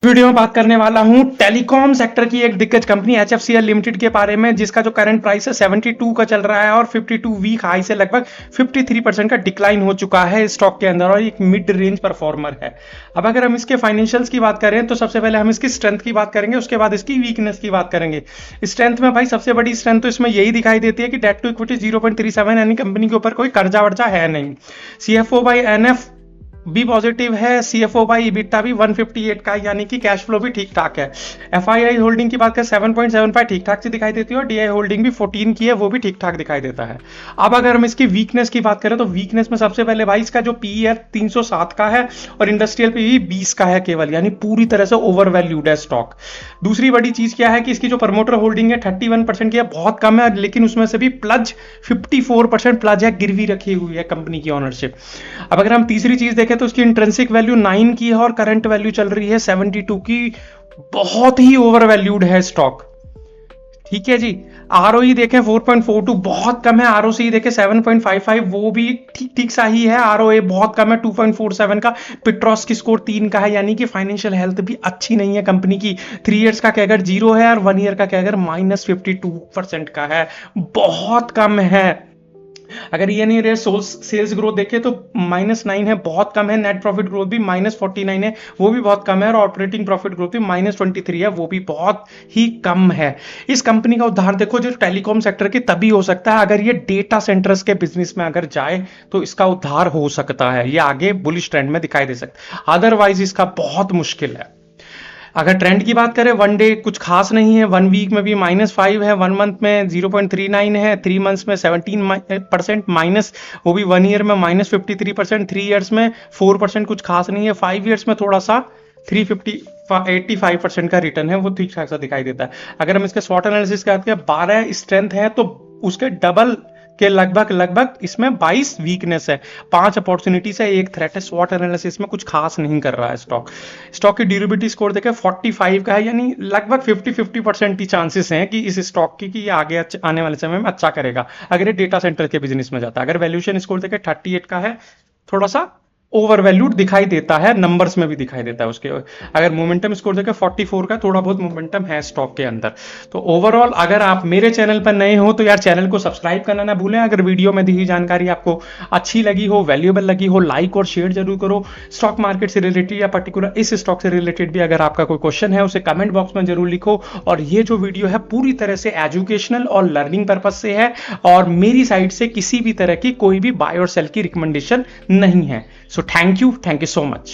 Video में बात करने वाला हूं टेलीकॉम सेक्टर की एक दिग्गज कंपनी HFCL लिमिटेड के बारे में, जिसका जो करंट प्राइस है 72 का चल रहा है और 52 वीक हाई से लगभग 53% का डिक्लाइन हो चुका है स्टॉक के अंदर और एक मिड रेंज परफॉर्मर है। अब अगर हम इसके फाइनेंशियल्स की बात करें तो सबसे पहले हम इसकी स्ट्रेंथ की बात करेंगे, उसके बाद इसकी वीकनेस की बात करेंगे। स्ट्रेंथ में भाई सबसे बड़ी स्ट्रेंथ तो इसमें यही दिखाई देती है कि डेट टू इक्विटी 0.37, यानी कंपनी के ऊपर कोई कर्जा वर्जा है नहीं। CFO बाई NF भी पॉजिटिव है, CFO बाई EBITDA भी 158 का, यानी कि कैश फ्लो भी ठीक ठाक है। FII होल्डिंग की बात करें 7.75 ठीक ठाक से दिखाई देती है और DI होल्डिंग भी 14 की है, वो भी ठीक ठाक दिखाई देता है। अब अगर हम इसकी वीकनेस की बात करें तो वीकनेस में सबसे पहले भाई इसका जो PE है 307 का है और इंडस्ट्रियल PE 20 का है केवल, यानी पूरी तरह से ओवर वैल्यूड है स्टॉक। दूसरी बड़ी चीज क्या है कि इसकी जो प्रमोटर होल्डिंग है 31% की है, बहुत कम है, लेकिन उसमें से भी प्लज 54% प्लज है, गिरवी रखी हुई है कंपनी की ओनरशिप। अब अगर हम तीसरी चीज देखें तो उसकी इंट्रिंसिक वैल्यू 9 की है और करंट वैल्यू चल रही है 72 की, बहुत ही ओवर वैल्यूड है स्टॉक। ठीक है जी। ROE देखें 4.42, बहुत कम है। ROCE देखें 7.55, वो भी ठीक ठीक सा ही है। ROA बहुत कम है 2.47 का। पिट्रॉस की स्कोर 3 का है, यानी कि फाइनेंशियल हेल्थ भी अच्छी नहीं है कंपनी की। 3 इयर्स का कैगर 0 है और 1 ईयर का कैगर -52% का है, बहुत कम है। अगर ईयर सेल्स ग्रोथ देखें तो -9 है, बहुत कम है। नेट प्रॉफिट ग्रोथ भी -49 है, वो भी बहुत कम है। और ऑपरेटिंग प्रॉफिट ग्रोथ भी -23 है, वो भी बहुत ही कम है। इस कंपनी का उद्धार देखो जो टेलीकॉम सेक्टर के तभी हो सकता है अगर ये डेटा सेंटर्स के बिजनेस में अगर जाए तो इसका उद्धार हो सकता है, ये आगे बुलिश ट्रेंड में दिखाई दे सकता है, अदरवाइज इसका बहुत मुश्किल है। अगर ट्रेंड की बात करें, 1 डे कुछ खास नहीं है, 1 वीक में भी -5 है, 1 मंथ में 0.39 है, 3 मंथ्स में 17% माइनस, वो भी 1 ईयर में -53%, 3 इयर्स में 4% कुछ खास नहीं है, 5 इयर्स में थोड़ा सा 85% का रिटर्न है, वो ठीक ठाक सा दिखाई देता है। अगर हम इसके स्वॉट एनालिसिस की बात करें, 12 स्ट्रेंथ है तो उसके डबल के लगभग इसमें 22 वीकनेस है, 5 अपॉर्चुनिटी है, 1 थ्रेट है। स्वॉट एनालिसिस में कुछ खास नहीं कर रहा है स्टॉक की ड्यूरेबिलिटी स्कोर देखें 45 का है, यानी लगभग 50% की चांसेस हैं कि इस स्टॉक की कि ये आगे आने वाले समय में अच्छा करेगा अगर ये डेटा सेंटर के बिजनेस में जाता है। अगर वैल्यूएशन स्कोर देखें 38 का है, थोड़ा सा ओवर वैल्यूड दिखाई देता है, नंबर्स में भी दिखाई देता है उसके। अगर मोमेंटम स्कोर देखें 44 का, थोड़ा बहुत मोमेंटम है स्टॉक के अंदर। तो ओवरऑल अगर आप मेरे चैनल पर नए हो तो यार चैनल को सब्सक्राइब करना ना भूलें। अगर वीडियो में दी हुई जानकारी आपको अच्छी लगी हो, वैल्यूएबल लगी हो, लाइक और शेयर जरूर करो। स्टॉक मार्केट से रिलेटेड या पर्टिकुलर इस स्टॉक से रिलेटेड भी अगर आपका कोई क्वेश्चन है उसे कमेंट बॉक्स में जरूर लिखो। और ये जो वीडियो है पूरी तरह से एजुकेशनल और लर्निंग पर्पज से है और मेरी साइड से किसी भी तरह की कोई भी बाय और सेल की रिकमेंडेशन नहीं है। So thank you so much.